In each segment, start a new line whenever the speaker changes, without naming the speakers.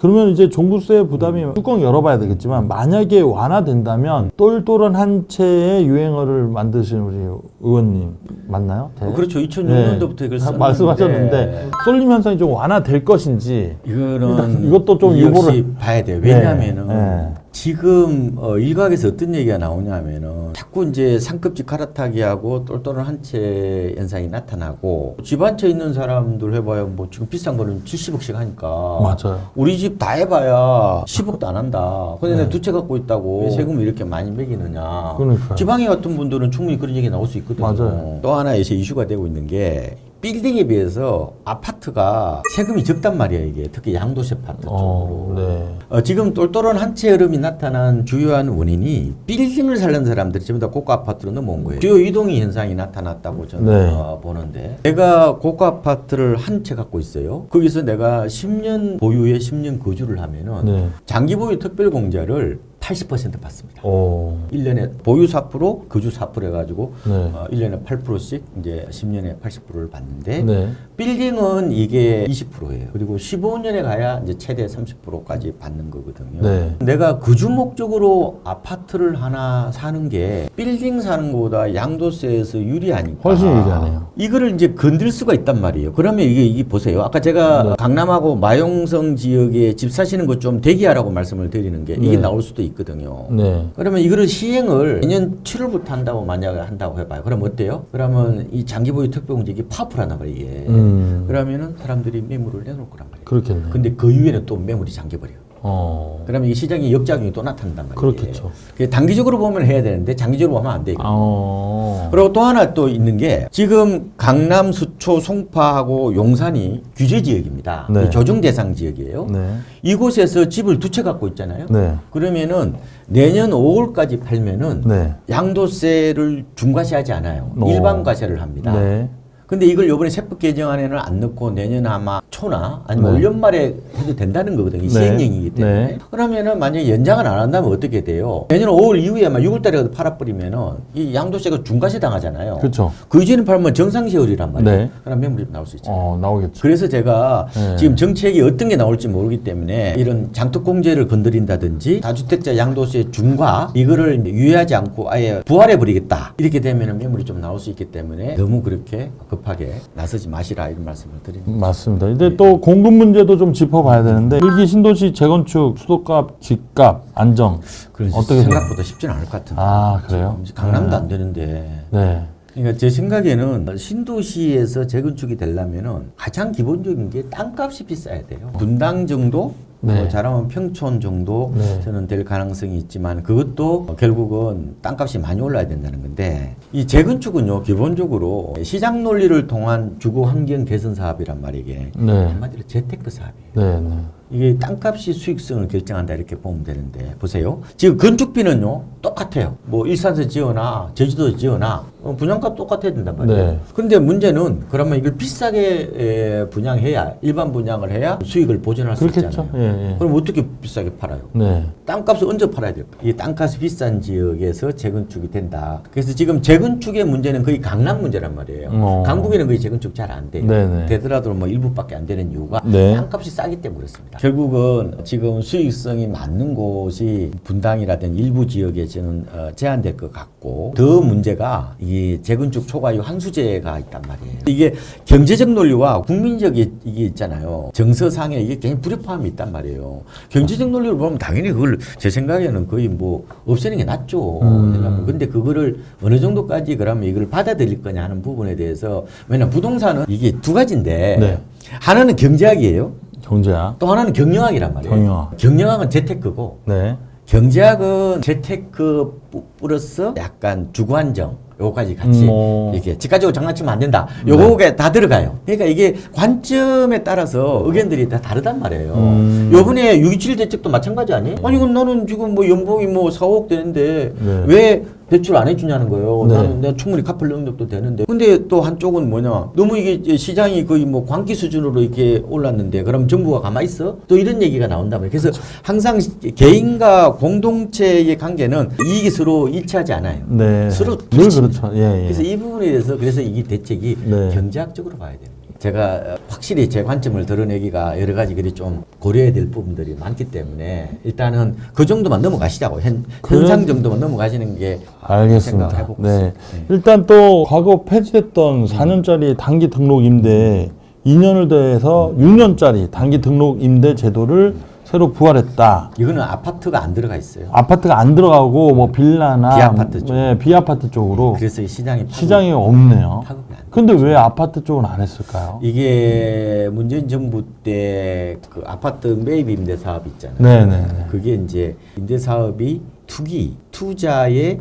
그러면 이제 종부세 부담이 뚜껑 열어봐야 되겠지만 만약에 완화된다면 똘똘한 한 채의 유행어를 만드신 우리 의원님 맞나요?
그렇죠. 2006년도부터 이걸 썼는데
말씀하셨는데 쏠림 현상이 좀 완화될 것인지
이거는
이것도 좀
역시
유보를
봐야 돼요. 왜냐하면은
네.
지금 일각에서 어떤 얘기가 나오냐면은 자꾸 이제 상급지 갈아타기하고 똘똘한 한 채 현상이 나타나고 집 한 채 있는 사람들 해봐야 뭐 지금 비싼 거는 70억씩 하니까
맞아요.
우리 집 다 해봐야 10억도 안 한다. 근데 내가 두 채 갖고 있다고 왜 세금을 이렇게 많이 매기느냐.
그러니까요.
지방에 같은 분들은 충분히 그런 얘기 나올 수 있거든요.
맞아요.
또 하나 이제 이슈가 되고 있는 게 빌딩에 비해서 아파트가 세금이 적단 말이에요. 이게 특히 양도세 파트 쪽으로.
네.
지금 똘똘한 한 채 흐름이 나타난 주요한 원인이 빌딩을 살는 사람들이 전부 다 고가 아파트로 넘어온 거예요. 주요 이동이 현상이 나타났다고 저는
네.
보는데 내가 고가 아파트를 한 채 갖고 있어요. 거기서 내가 10년 보유에 10년 거주를 하면은
네.
장기 보유 특별 공제를 80% 받습니다.
오.
1년에 보유 4%, 거주 4% 해가지고
네.
1년에 8%씩 이제 10년에 80%를 받는데
네.
빌딩은 이게 20%예요. 그리고 15년에 가야 이제 최대 30%까지 받는 거거든요.
네.
내가 거주 목적으로 아파트를 하나 사는 게 빌딩 사는 것보다 양도세에서 유리하니까
훨씬 유리하네요.
이거를 이제 건들 수가 있단 말이에요. 그러면 이게 보세요. 아까 제가
네.
강남하고 마용성 지역에 집 사시는 것 좀 대기하라고 말씀을 드리는 게 이게
네.
나올 수도 있거든요.
네.
그러면 이거를 시행을 내년 7월부터 한다고 만약에 한다고 해봐요. 그럼 어때요? 그러면 이 장기보유 특별공제 이게 파워풀하단 말이에요. 이게. 그러면은 사람들이 매물을 내놓을 거란 말이에요.
그렇겠네.
근데 그 이후에는 또 매물이 잠겨버려요. 그러면 이 시장의 역작용이 또 나타난단 말이에요.
그렇겠죠.
단기적으로 보면 해야 되는데 장기적으로 보면 안 돼요. 그리고 또 하나 또 있는 게 지금 강남, 수초, 송파하고 용산이 규제 지역입니다.
네.
조정 대상 지역이에요.
네.
이곳에서 집을 두 채 갖고 있잖아요.
네.
그러면은 내년 5월까지 팔면은
네.
양도세를 중과세하지 않아요.
오.
일반 과세를 합니다.
네.
근데 이걸 이번에 세법 개정안에는 안 넣고 내년 아마 초나 아니면
네.
올 연말에 해도 된다는 거거든요. 이
네.
시행령이기 때문에.
네.
그러면은 만약에 연장을 안 한다면 어떻게 돼요? 내년 5월 이후에 아마 6월 달에 팔아버리면은 이 양도세가 중과세 당하잖아요.
그렇죠.
그 이전에 팔면 정상세율이란 말이에요.
네.
그럼 매물이 나올 수 있잖아요.
나오겠죠.
그래서 제가
네.
지금 정책이 어떤 게 나올지 모르기 때문에 이런 장특공제를 건드린다든지 다주택자 양도세 중과 이거를 유예하지 않고 아예 부활해버리겠다. 이렇게 되면 매물이 좀 나올 수 있기 때문에 너무 그렇게 급하게 나서지 마시라 이런 말씀을 드립니다.
맞습니다. 근데 또 공급 문제도 좀 짚어봐야 되는데 일기 신도시 재건축 수도값, 집값 안정 어떻게
생각보다 쉽지는 않을 것 같은데.
그래요?
강남도 안 되는데.
네.
그러니까 제 생각에는 신도시에서 재건축이 되려면은 가장 기본적인 게 땅값이 비싸야 돼요. 분당 정도?
네.
잘하면 평촌 정도
네.
저는 될 가능성이 있지만 그것도 결국은 땅값이 많이 올라야 된다는 건데 이 재건축은요 기본적으로 시장 논리를 통한 주거 환경 개선 사업이란 말이게
네.
한마디로 재테크 사업이에요.
네. 네.
이게 땅값이 수익성을 결정한다 이렇게 보면 되는데 보세요. 지금 건축비는요 똑같아요. 뭐 일산서 지어나 제주도 지어나 분양가 똑같아야 된단 말이에요.
네.
그런데 문제는 그러면 이걸 비싸게 분양해야 일반 분양을 해야 수익을 보존할 수
그렇겠죠.
있잖아요.
예, 예.
그럼 어떻게 비싸게 팔아요?
네.
땅값을 언제 팔아야 될까? 이 땅값이 비싼 지역에서 재건축이 된다. 그래서 지금 재건축의 문제는 거의 강남 문제란 말이에요. 강북에는 거의 재건축 잘 안 돼요.
네네.
되더라도 뭐 일부밖에 안 되는 이유가
네.
땅값이 싸기 때문에 그렇습니다. 결국은 지금 수익성이 맞는 곳이 분당이라든지 일부 지역에 저는 제한될 것 같고 더 문제가 이 재건축 초과이익 환수제가 있단 말이에요. 이게 경제적 논리와 국민적 이게 있잖아요. 정서상에 이게 굉장히 불협화음이 있단 말이에요. 경제적 논리로 보면 당연히 그걸 제 생각에는 거의 뭐 없애는 게 낫죠. 근데 그거를 어느 정도까지 그러면 이걸 받아들일 거냐 하는 부분에 대해서 왜냐면 부동산은 이게 두 가지인데
네.
하나는 경제학이에요.
경제학.
또 하나는 경영학이란 말이에요.
경영학.
경영학은 재테크고
네.
경제학은 재테크 플러스 약간 주거안정 요거까지 같이 이렇게 집가지고 장난치면 안 된다. 요거가 다 들어가요. 그러니까 이게 관점에 따라서 의견들이 다 다르단 말이에요. 요번에 6.27 대책도 마찬가지 아니에요? 아니 그럼 나는 지금 뭐 연봉이 뭐 4억 되는데
네.
왜 대출 안 해주냐는 거예요.
네.
나는 내가 충분히 갚을 능력도 되는데. 근데 또 한쪽은 뭐냐. 너무 이게 시장이 거의 뭐 광기 수준으로 이렇게 올랐는데 그럼 정부가 가만히 있어? 또 이런 얘기가 나온단 말이에요. 그래서 항상 개인과 공동체의 관계는 이익이 서로 일치하지 않아요.
네.
서로
늘 그렇죠. 예, 예.
그래서 이 부분에 대해서 그래서 이 대책이
네.
경제학적으로 봐야 됩니다. 제가 확실히 제 관점을 드러내기가 여러 가지 그리 좀 고려해야 될 부분들이 많기 때문에 일단은 그 정도만 넘어가시자고 현상 정도만 넘어가시는 게
알겠습니다.
생각해보고
네.
있습니다.
일단 또 과거 폐지됐던 4년짜리 단기 등록 임대 2년을 더해서 6년짜리 단기 등록 임대 제도를 새로 부활했다.
이거는 아파트가 안 들어가 있어요.
아파트가 안 들어가고 뭐 빌라나
비아파트 쪽.
네, 비아파트 쪽으로
그래서 이
시장이 없네요.
파급이 안 돼요.
근데 왜 아파트 쪽은 안 했을까요?
이게 문재인 정부 때 그 아파트 매입 임대 사업 있잖아요.
네네.
그게 이제 임대 사업이 투자의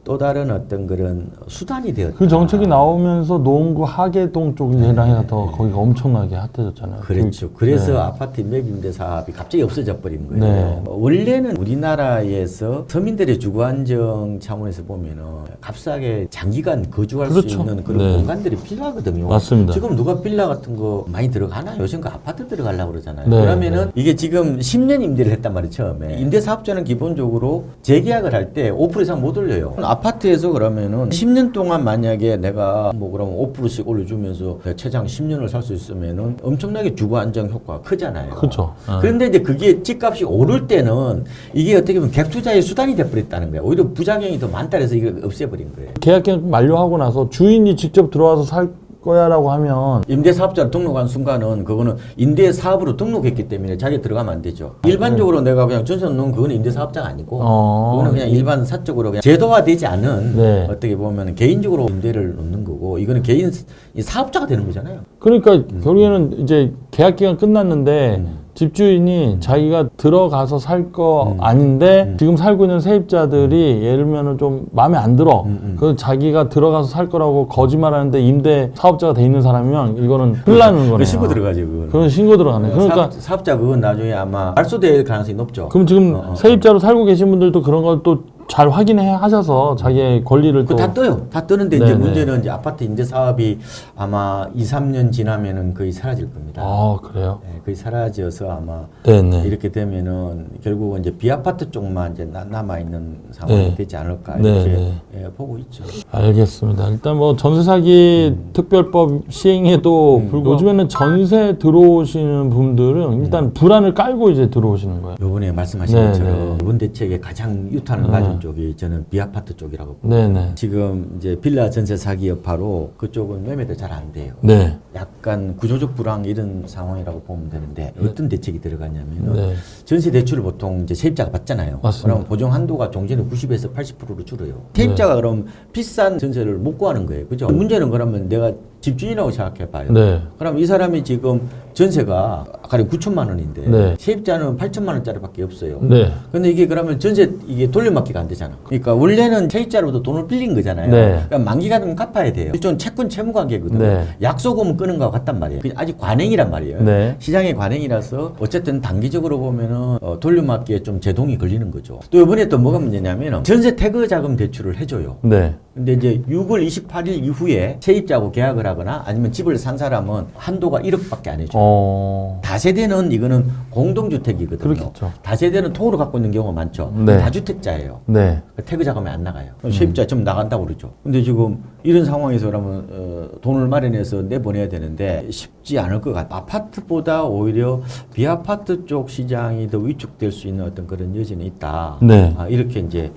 또 다른 어떤 그런 수단이 되었다.
그 정책이 나오면서 노원구 하계동 쪽이랑 해가 더 거기가 엄청나게 핫해졌잖아요.
그렇죠. 그래서
네.
아파트 매입 임대 사업이 갑자기 없어져 버린 거예요.
네.
원래는 우리나라에서 서민들의 주거 안정 차원에서 보면은 값싸게 장기간 거주할
그렇죠.
수 있는 그런
네.
공간들이 필요하거든요.
맞습니다.
지금 누가 빌라 같은 거 많이 들어가나요? 요즘 그 아파트 들어가려고 그러잖아요.
네.
그러면은 이게 지금 10년 임대를 했단 말이에요, 처음에. 임대 사업자는 기본적으로 재계약을 할 때 5% 이상 못 올려요. 아파트에서 그러면은 10년 동안 만약에 내가 뭐 그러면 5%씩 올려주면서 최장 10년을 살 수 있으면은 엄청나게 주거 안정 효과가 크잖아요.
그렇죠.
그런데 이제 그게 집값이 오를 때는 이게 어떻게 보면 갭 투자의 수단이 돼버렸다는 거예요. 오히려 부작용이 더 많다 해서 이거 없애버린 거예요.
계약갱 만료하고 나서 주인이 직접 들어와서 살 거야라고 하면
임대사업자로 등록한 순간은 그거는 임대사업으로 등록했기 때문에 자기가 들어가면 안 되죠. 일반적으로 내가 그냥 전세 놓은 그거는 임대사업자가 아니고 그거는 그냥 일반 사적으로 그냥 제도화되지 않은
네.
어떻게 보면 개인적으로 임대를 놓는 거고 이거는 개인 사업자가 되는 거잖아요.
그러니까 결국에는 이제 계약 기간 끝났는데 집주인이 자기가 들어가서 살 거 아닌데 지금 살고 있는 세입자들이 예를 들면은 좀 마음에 안 들어. 그 자기가 들어가서 살 거라고 거짓말하는데 임대 사업자가 돼 있는 사람이면 이거는 큰일 나는 거네요.
그 신고 들어가지 그건.
그건 신고 들어가네. 그러니까
사업자 그건 나중에 아마 말소될 가능성이 높죠.
그럼 지금 세입자로 살고 계신 분들도 그런 걸 또 잘 확인해 하셔서 자기의 권리를 또
다 떠요. 다 뜨는데
네네.
이제 문제는 이제 아파트 임대 사업이 아마 2, 3년 지나면은 거의 사라질 겁니다.
아, 그래요?
네, 거의 사라져서 아마
네네.
이렇게 되면은 결국은 이제 비아파트 쪽만 이제 남아 있는 상황이
네.
되지 않을까
네,
이렇게
네.
예, 보고 있죠.
알겠습니다. 일단 뭐 전세 사기 특별법 시행에도 불구하고 요즘에는 전세 들어오시는 분들은 일단 불안을 깔고 이제 들어오시는 거예요.
요번에 말씀하신
네,
것처럼
네.
이번 대책의 가장 유탄을 가진 쪽이 저는 비아파트 쪽이라고 봅니다.
네네.
지금 이제 빌라 전세 사기 여파로 그쪽은 매매도 잘 안 돼요.
네.
약간 구조적 불황 이런 상황이라고 보면 되는데 어떤 대책이 들어가냐면은
네.
전세 대출을 보통 이제 세입자가 받잖아요.
맞습니다.
그럼 보정 한도가 종전에 90에서 80%로 줄어요. 세입자가 그럼 비싼 전세를 못 구하는 거예요. 그죠? 문제는 그러면 내가 집주인이라고 생각해 봐요.
네.
그럼 이 사람이 지금 전세가 아까 9천만 원인데
네.
세입자는 8천만 원짜리밖에 없어요.
네.
근데 이게 그러면 전세 이게 돌려막기가 안 되잖아. 그러니까 원래는 세입자로부터 돈을 빌린 거잖아요.
네.
그러니까 만기가 되면 갚아야 돼요. 일종 채권 채무 관계거든요.
네.
약속은 끄는 거와 같단 말이에요. 그냥 아직 관행이란 말이에요.
네.
시장의 관행이라서 어쨌든 단기적으로 보면은 돌려막기에 좀 제동이 걸리는 거죠. 또 이번에 또 뭐가 문제냐면은 전세 태거 자금 대출을 해줘요.
네.
근데 이제 6월 28일 이후에 세입자하고 계약을 하거나 아니면 집을 산 사람은 한도가 1억밖에 안 해줘요. 다세대는 이거는 공동주택이거든요.
그렇겠죠.
다세대는 통으로 갖고 있는 경우가 많죠.
네.
다주택자예요.
네.
태그 자금이 안 나가요. 세입자 좀 나간다고 그러죠. 근데 지금 이런 상황에서 그러면 돈을 마련해서 내보내야 되는데 쉽지 않을 것 같아요. 아파트보다 오히려 비아파트 쪽 시장이 더 위축될 수 있는 어떤 그런 여지는 있다.
네.
이렇게 이제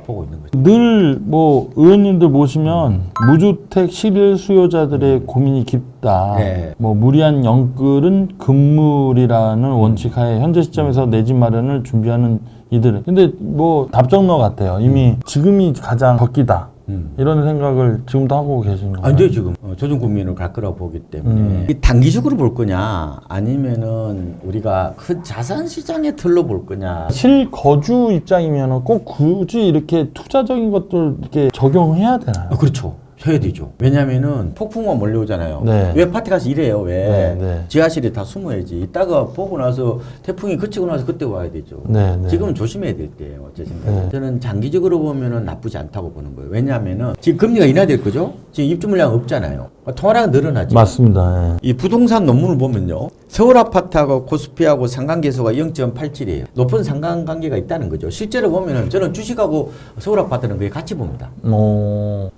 보고 있는 거죠.
늘 뭐 의원님들 모시면 무주택 실일 수요자들의 고민이 깊다.
네.
뭐 무리한 영끌은 금물이라는 원칙하에 현재 시점에서 내 집 마련을 준비하는 이들은. 근데 뭐 답정너 같아요. 이미 지금이 가장 적기다. 이런 생각을 지금도 하고 계신 거예요.
안 돼요, 지금. 조정 국민으로 갈 거라고 보기 때문에. 이 단기적으로 볼 거냐, 아니면은 우리가 큰 자산 시장의 틀로 볼 거냐.
실거주 입장이면 꼭 굳이 이렇게 투자적인 것들 이렇게 적용해야 되나요?
그렇죠. 해야 되죠. 왜냐면은 폭풍우가 몰려오잖아요.
네.
왜 파티 가서 이래요, 왜?
네, 네.
지하실에 다 숨어야지. 이따가 보고 나서 태풍이 그치고 나서 그때 와야 되죠.
네, 네.
지금은 조심해야 될 때예요, 제 생각에.
네.
저는 장기적으로 보면은 나쁘지 않다고 보는 거예요. 왜냐하면은 지금 금리가 인하될 거죠? 지금 입주 물량 없잖아요. 통화량 늘어나죠.
맞습니다. 예.
이 부동산 논문을 보면요. 서울 아파트하고 코스피하고 상관계수가 0.87이에요. 높은 상관관계가 있다는 거죠. 실제로 보면은 저는 주식하고 서울 아파트는 그게 같이 봅니다.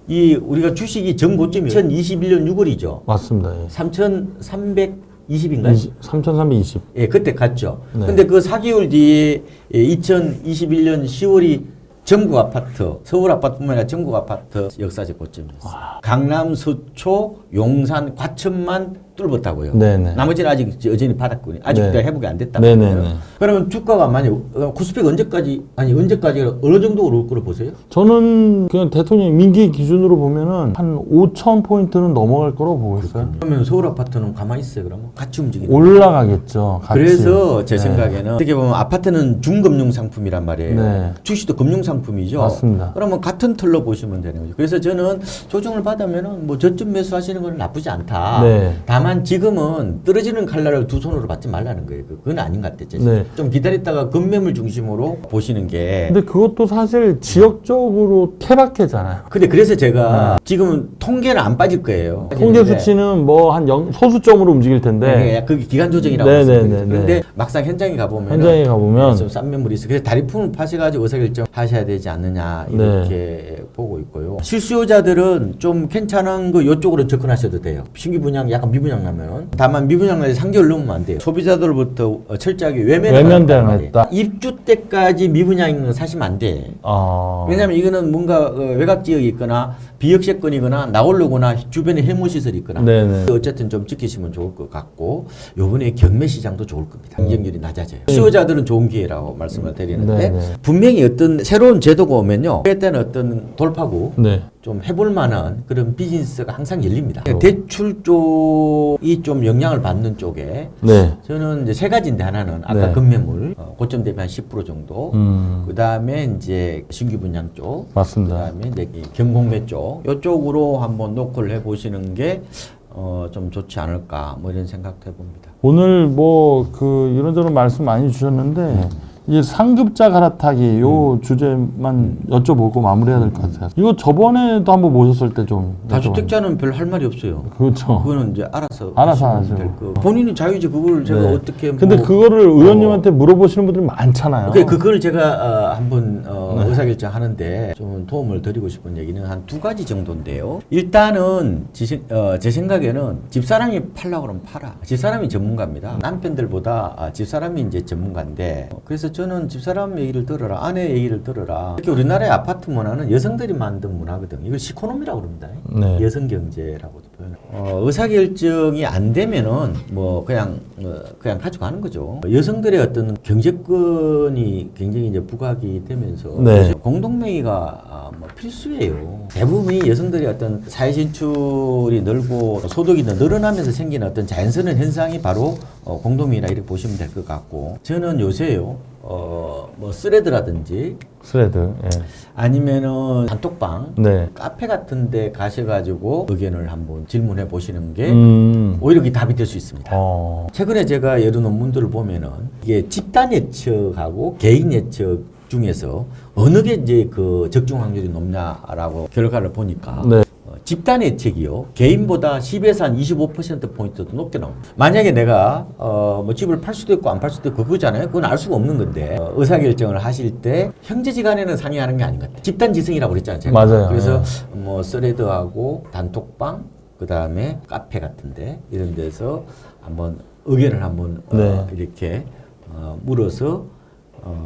이 우리가 제가 주식이 전고점이 2021년 6월이죠.
맞습니다. 예.
3,320인가요?
3,320.
예, 그때 갔죠.
네.
근데 그 4개월 뒤에 2021년 10월이 전국 아파트, 서울 아파트뿐만 아니라 전국 아파트 역사적 고점이었어요. 강남, 서초, 용산, 과천만 뚫었다고요.
네네.
나머지는 아직 여전히 바닥권이 아직도
네.
회복이 안 됐다.
네네네.
그러면 주가가 만약 코스피가 언제까지 어느 정도 오를 거로 보세요?
저는 그냥 대통령 민기 기준으로 보면은 한 5,000포인트는 넘어갈 거라고 보고 있어요.
그러면 서울 아파트는 가만히 있어요, 그러면 같이 움직이는.
올라가겠죠. 같이.
그래서 제
네.
생각에는 어떻게 보면 아파트는 중금융 상품이란 말이에요.
네.
주식도 금융 상품이죠.
맞습니다.
그러면 같은 틀로 보시면 되는 거죠. 그래서 저는 조정을 받으면은 뭐 저점 매수하시는 건 나쁘지 않다.
네.
다만 지금은 떨어지는 칼날을 두 손으로 받지 말라는 거예요. 그건 아닌 것 같아요.
네.
좀 기다렸다가 급매물 중심으로 보시는 게.
근데 그것도 사실 지역적으로 케바케잖아요.
근데 그래서 제가 지금은 통계는 안 빠질 거예요.
통계 수치는 뭐 한 소수점으로 움직일 텐데
네, 그게 기간 조정이라고
네네네.
했습니다. 그런데 막상 현장에 가보면
현장에 가보면
좀 싼 매물이 있어요. 그래서 다리품을 파셔가지고 의사결정 하셔야 되지 않느냐 이렇게
네.
보고 있고요. 실수요자들은 좀 괜찮은 거 이쪽으로 접근하셔도 돼요. 신규 분양 약간 미분양 나면 다만 미분양 날에 3개월 넘으면 안 돼요. 소비자들로부터 철저하게 외면당했다. 입주 때까지 미분양은 사시면 안 돼. 왜냐하면 이거는 뭔가 외곽 지역이 있거나 비역세권이거나 나오려거나 주변에 해무시설이 있거나
네네.
어쨌든 좀 지키시면 좋을 것 같고 요번에 경매 시장도 좋을 겁니다. 경쟁률이 낮아져요. 수요자들은 좋은 기회라고 말씀을 드리는데
네네.
분명히 어떤 새로운 제도가 오면요. 그에 따른 어떤 돌파구
네.
좀 해볼 만한 그런 비즈니스가 항상 열립니다. 대출 쪽이 좀 영향을 받는 쪽에
네.
저는 이제 세 가지인데 하나는 아까
네.
금매물 고점 대비 한 10% 정도 그 다음에 이제 신규 분양 쪽
맞습니다.
그다음에 이제 이 경공매 쪽 이쪽으로 한번 노크를 해보시는 게 좀 좋지 않을까 뭐 이런 생각도 해봅니다.
오늘 뭐 그 이런저런 말씀 많이 주셨는데 이 상급자 갈아타기 요 주제만 여쭤보고 마무리해야 될 것 같아요. 이거 저번에도 한번 모셨을 때 좀
다주택자는 별 할 말이 없어요.
그렇죠.
그거는 이제 알아서
알아서
하시면
하죠.
될 거. 본인이 자유지 그걸 제가
네.
어떻게
근데
뭐
그거를 의원님한테 물어보시는 분들이 많잖아요.
그걸 제가 한번 의사결정 하는데 좀 도움을 드리고 싶은 얘기는 한 두 가지 정도인데요. 일단은 제 생각에는 집사람이 팔라고 그러면 팔아. 집사람이 전문가입니다. 남편들보다 집사람이 이제 전문가인데 그래서 저는 집사람 얘기를 들어라, 아내 얘기를 들어라. 이렇게 우리나라의 아파트 문화는 여성들이 만든 문화거든요. 이걸 시코노미라고 그럽니다.
네.
여성 경제라고도 표현해요. 의사결정이 안 되면은 뭐 그냥 가져가는 거죠. 여성들의 어떤 경제권이 굉장히 이제 부각이 되면서
네.
공동명의가 뭐 필수예요. 대부분이 여성들의 어떤 사회 진출이 늘고 소득이 늘어나면서 생기는 어떤 자연스러운 현상이 바로 공동명의라 이렇게 보시면 될 것 같고 저는 요새요. 뭐 스레드라든지
스레드. 예.
아니면은 단톡방,
네.
카페 같은데 가셔가지고 의견을 한번 질문해 보시는 게 오히려 그게 답이 될 수 있습니다. 최근에 제가 여러 논문들을 보면은 이게 집단 예측하고 개인 예측 중에서 어느 게 이제 그 적중 확률이 높냐라고 결과를 보니까.
네.
집단 예측이요. 개인보다 10에서 한 25%포인트도 높게 나옵니다. 만약에 내가, 뭐 집을 팔 수도 있고 안 팔 수도 있고 그거잖아요. 그건 알 수가 없는 건데, 의사결정을 하실 때 형제지간에는 상의하는 게 아닌 것 같아요. 집단지성이라고 그랬잖아요. 제가.
맞아요.
그래서
네.
뭐 스레드하고 단톡방, 그 다음에 카페 같은데, 이런 데서 한번 의견을 한번
네.
이렇게 물어서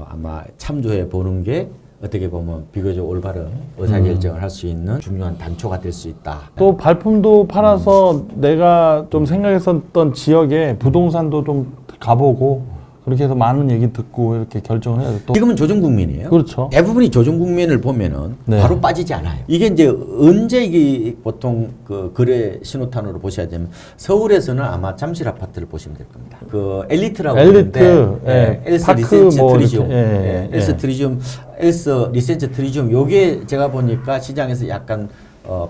아마 참조해 보는 게 어떻게 보면 비교적 올바른 의사결정을 할 수 있는 중요한 단초가 될 수 있다.
또 발품도 팔아서 내가 좀 생각했었던 지역에 부동산도 좀 가보고 그렇게 해서 많은 얘기 듣고 이렇게 결정을 해야 돼. 또
지금은 조정국민이에요.
그렇죠.
대부분이 조정국민을 보면은
네.
바로 빠지지 않아요. 이게 이제 언제 이게 보통 그 거래 신호탄으로 보셔야 되면 서울에서는 아마 잠실 아파트를 보시면 될 겁니다. 그 엘리트라고 하는데
예,
엘스
파크
리센츠
뭐
트리지움,
이렇게,
엘스 트리지움, 엘스 리센츠 트리지움 요게 제가 보니까 시장에서 약간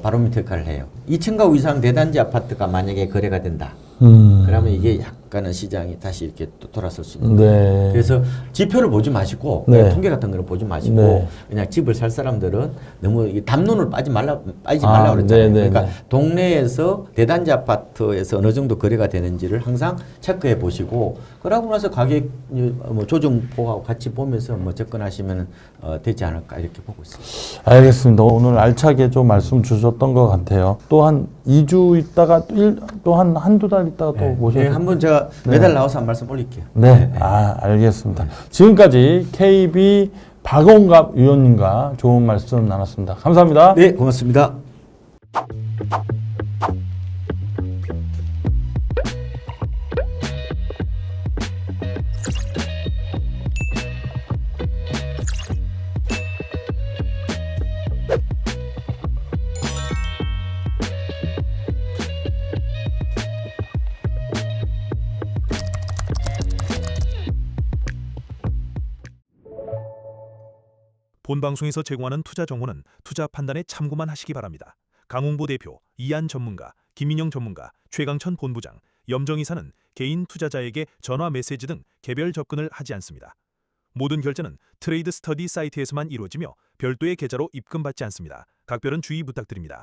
바로미터 역할을 해요. 2층 가구 이상 대단지 아파트가 만약에 거래가 된다. 그러면 이게 약간은 시장이 다시 이렇게 또 돌아설 수 있는.
네.
그래서 지표를 보지 마시고
네.
통계 같은 거는 보지 마시고
네.
그냥 집을 살 사람들은 너무 이 담론을 빠지지 말라고 그랬잖아요.
네, 네,
그러니까
네.
동네에서 대단지 아파트에서 어느 정도 거래가 되는지를 항상 체크해 보시고 그러고 나서 가격 뭐 조정보하고 같이 보면서 뭐 접근하시면 되지 않을까 이렇게 보고 있습니다.
알겠습니다. 오늘 알차게 좀 말씀 주셨던 것 같아요. 또 한 2주 있다가 또 한두 달 있다가 또 모셔야
네,
될
한번 제가 매달 나와서 한 말씀 올릴게요.
네. 알겠습니다. 지금까지 KB 박원갑 위원님과 좋은 말씀 나눴습니다. 감사합니다.
네, 고맙습니다.
본 방송에서 제공하는 투자 정보는 투자 판단에 참고만 하시기 바랍니다. 강홍보 대표, 이한 전문가, 김민영 전문가, 최강천 본부장, 염정이사는 개인 투자자에게 전화 메시지 등 개별 접근을 하지 않습니다. 모든 결제는 트레이드 스터디 사이트에서만 이루어지며 별도의 계좌로 입금받지 않습니다. 각별한 주의 부탁드립니다.